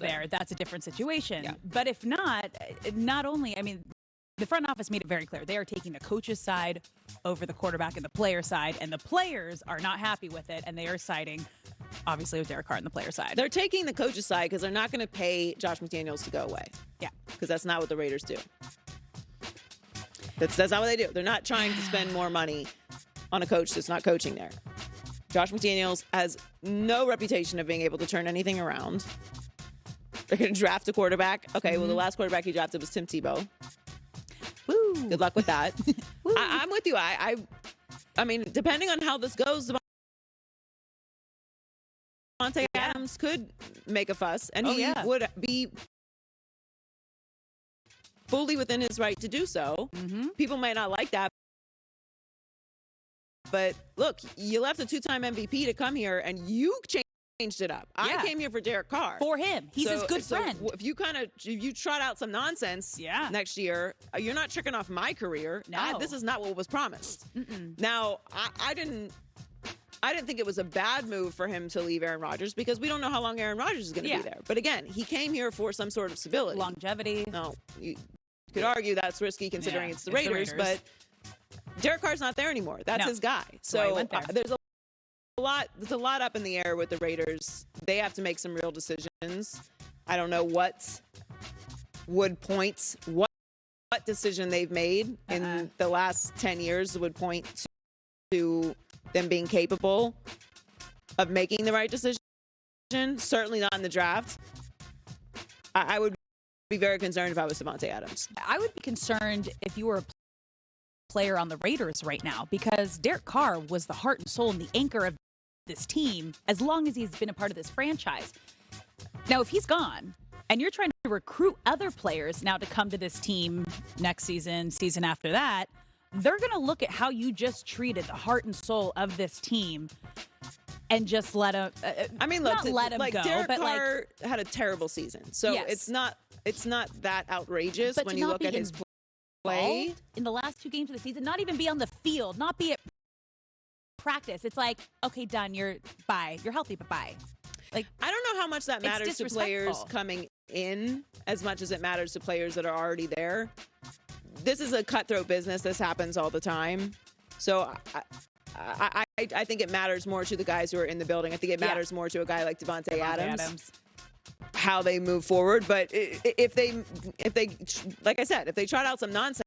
there, that's a different situation. Yeah. But if not, not only, I mean, the front office made it very clear. They are taking the coach's side over the quarterback and the player side, and the players are not happy with it, and they are siding, obviously, with Derek Carr on the player side. They're taking the coach's side because they're not going to pay Josh McDaniels to go away. Yeah. Because that's not what the Raiders do. That's not what they do. They're not trying to spend more money on a coach that's not coaching there. Josh McDaniels has no reputation of being able to turn anything around. They're going to draft a quarterback. Okay, well, the last quarterback he drafted was Tim Tebow. Woo. Good luck with that. I'm with you. I mean, depending on how this goes, Davante Adams could make a fuss, and he would be fully within his right to do so. People might not like that. But look, you left a 2-time MVP to come here, and you changed it up. I came here for Derek Carr. For him. He's his good friend. If you trot out some nonsense next year, you're not tricking off my career. No. This is not what was promised. Now, I didn't think it was a bad move for him to leave Aaron Rodgers because we don't know how long Aaron Rodgers is going to be there. But again, he came here for some sort of stability. Longevity. No, you could argue that's risky considering it's the Raiders, but Derek Carr's not there anymore. That's his guy. So there's a lot up in the air with the Raiders. They have to make some real decisions. I don't know what decision they've made in the last 10 years would point to them being capable of making the right decision. Certainly not in the draft. I would be very concerned if I was Davante Adams. I would be concerned if you were a player on the Raiders right now because Derek Carr was the heart and soul and the anchor of this team as long as he's been a part of this franchise. Now, if he's gone and you're trying to recruit other players now to come to this team next season after that, they're going to look at how you just treated the heart and soul of this team and just let him. Let him go. Derek but Carr had a terrible season, so it's not that outrageous when you look at his play in the last 2 games of the season. Not even be on the field, not be at practice. It's like, okay, done. You're healthy, but bye. Like, I don't know how much that matters to players coming in as much as it matters to players that are already there. This is a cutthroat business. This happens all the time. So I think it matters more to the guys who are in the building. I think it matters more to a guy like Davante Adams, how they move forward. But if they, like I said, if they trot out some nonsense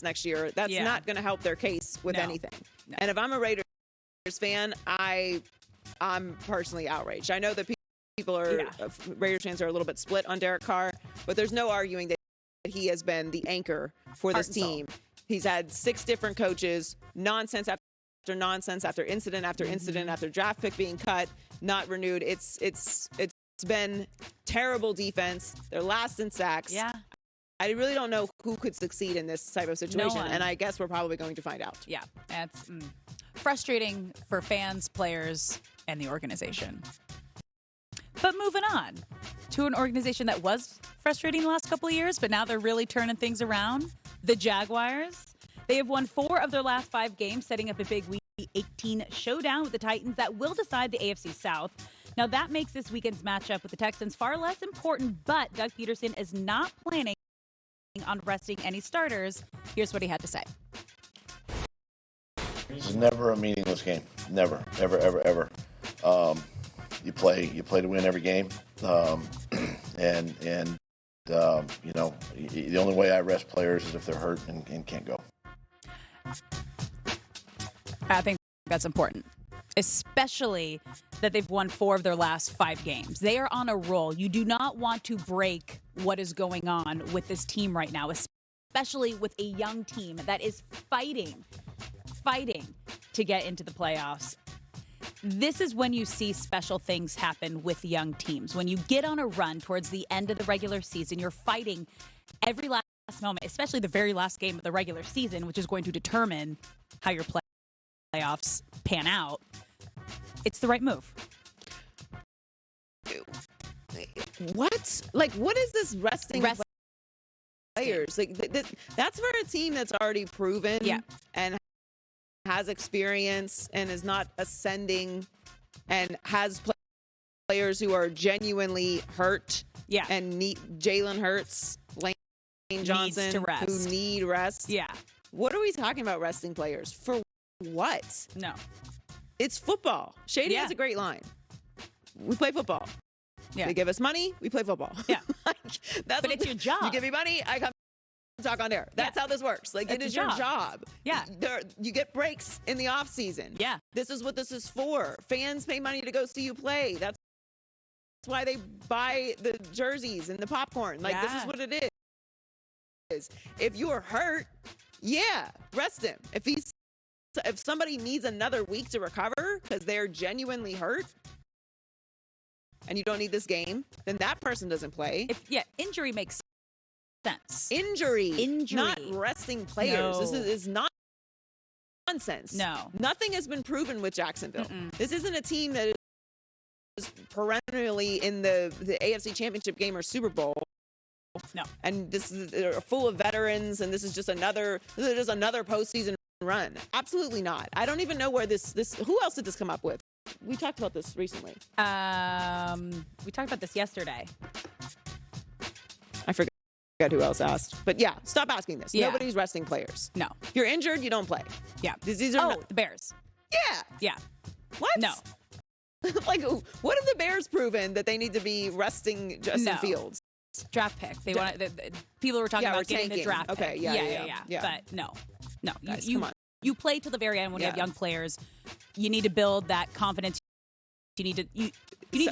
next year, that's not going to help their case with anything. No. And if I'm a Raiders fan, I'm personally outraged. I know that Raiders fans are a little bit split on Derek Carr, but there's no arguing that he has been the anchor for this team. He's had 6 different coaches, nonsense after nonsense, after incident after incident, after draft pick being cut, not renewed. It's been terrible defense. They're last in sacks. Yeah. I really don't know who could succeed in this type of situation, and I guess we're probably going to find out. Yeah, it's frustrating for fans, players, and the organization. But moving on to an organization that was frustrating the last couple of years, but now they're really turning things around. The Jaguars. They have won 4 of their last 5 games, setting up a big Week 18 showdown with the Titans that will decide the AFC South. Now, that makes this weekend's matchup with the Texans far less important, but Doug Peterson is not planning on resting any starters. Here's what he had to say. It's never a meaningless game. Never, ever, ever, ever. You play to win every game, and you know, the only way I rest players is if they're hurt and can't go. I think that's important, especially that they've won 4 of their last 5 games. They are on a roll. You do not want to break what is going on with this team right now, especially with a young team that is fighting to get into the playoffs. This is when you see special things happen with young teams. When you get on a run towards the end of the regular season, you're fighting every last moment, especially the very last game of the regular season, which is going to determine how your playoffs pan out. It's the right move. What? Like, what is this resting players? Like, that's for a team that's already proven and has experience and is not ascending and has players who are genuinely hurt. Yeah. And Jalen Hurts, Lane Johnson, who need rest. Yeah. What are we talking about resting players? For what? No. It's football. Shady has a great line. We play football. Yeah. They give us money, we play football. Yeah. But it's your job. You give me money, I come talk on air. That's how this works. Like, it is your job. Yeah. You get breaks in the off season. Yeah. This is what this is for. Fans pay money to go see you play. That's why they buy the jerseys and the popcorn. Like, this is what it is. If you are hurt, rest him. If somebody needs another week to recover because they're genuinely hurt and you don't need this game, then that person doesn't play. Injury makes sense. Injury. Not resting players. No. This is not nonsense. No. Nothing has been proven with Jacksonville. This isn't a team that is perennially in the AFC Championship game or Super Bowl. No. And they're full of veterans, and this is just another postseason run. Absolutely not. I don't even know where this who else did this come up with? We talked about this recently. We talked about this yesterday. I forget who else asked. But stop asking this. Yeah. Nobody's resting players. No. If you're injured, you don't play. Yeah. These are the Bears. Yeah. Yeah. What? No. Like, what have the Bears proven that they need to be resting Justin Fields? Draft pick. They want people were talking about getting the draft pick. Okay, yeah. But no. Guys, come on. You play till the very end when you have young players. You need to build that confidence. You need the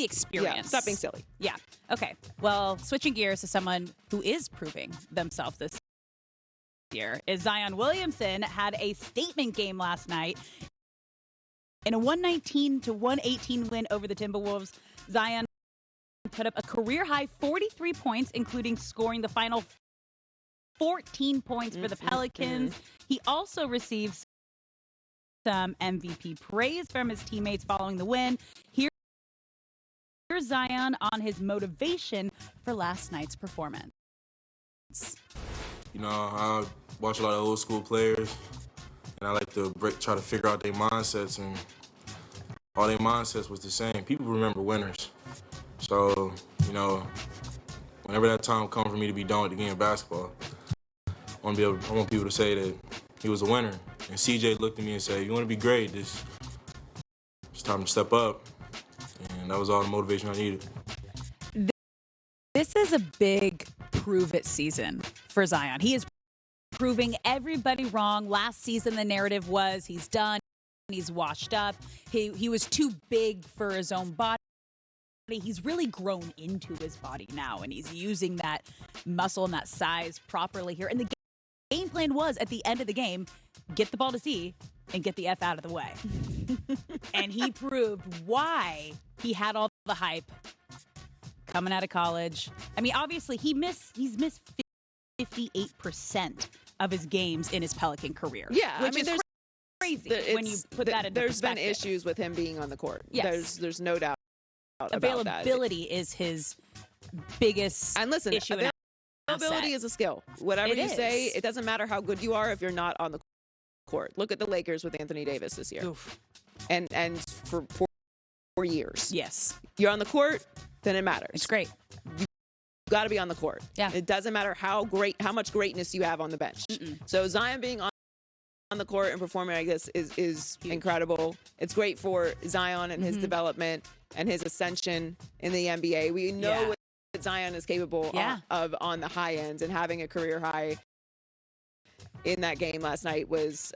experience. Yeah, stop being silly. Yeah. Okay. Well, switching gears to someone who is proving themselves this year is Zion Williamson. Had a statement game last night in a 119-118 win over the Timberwolves. Zion put up a career-high 43 points, including scoring the final 14 points for the Pelicans. He also received some MVP praise from his teammates following the win. Here's Zion on his motivation for last night's performance. You know, I watch a lot of old school players, and I like to try to figure out their mindsets, and all their mindsets was the same. People remember winners. So, you know, whenever that time comes for me to be done with the game of basketball, I want people to say that he was a winner. And CJ looked at me and said, "You want to be great, it's time to step up." And that was all the motivation I needed. This is a big prove-it season for Zion. He is proving everybody wrong. Last season, the narrative was he's done, he's washed up, he was too big for his own body. He's really grown into his body now, and he's using that muscle and that size properly here. And the game plan was, at the end of the game, get the ball to Z and get the F out of the way. And he proved why he had all the hype coming out of college. I mean, obviously, he's missed 58% of his games in his Pelican career. Yeah, which is crazy when you put that in perspective. There's been issues with him being on the court. Yes. There's no doubt. Availability is his biggest issue. Availability is a skill. Whatever you say, it doesn't matter how good you are if you're not on the court. Look at the Lakers with Anthony Davis this year. Oof. And for 4 years. Yes. You're on the court, then it matters. It's great. You got to be on the court. Yeah. It doesn't matter how much greatness you have on the bench. So Zion being on the court and performing like this is incredible. It's great for Zion and his development and his ascension in the NBA. We know what Zion is capable of on the high end, and having a career high in that game last night was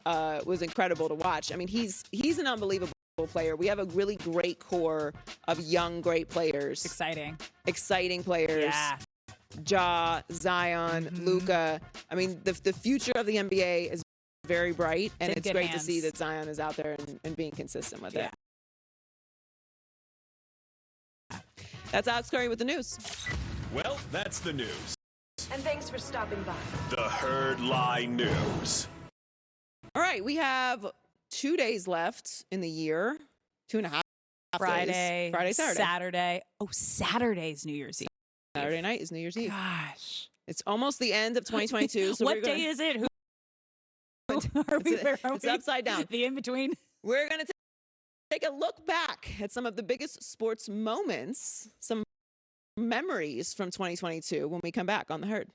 incredible to watch. I mean, he's an unbelievable player. We have a really great core of young, great players. Exciting players. Yeah. Ja, Zion, Luka. I mean, the future of the NBA is very bright, and it's great to see that Zion is out there and being consistent with it. That's Alex Curry with the news. Well, that's the news. And thanks for stopping by. The Herd Lie News. All right, we have 2 days left in the year. 2.5 Friday, Saturday. Oh, Saturday's New Year's Eve. Saturday night is New Year's Eve. Gosh. It's almost the end of 2022. So what day is it? Who are we? It's upside down. The in-between? We're going to take a look back at some of the biggest sports moments, some memories from 2022 when we come back on The Herd.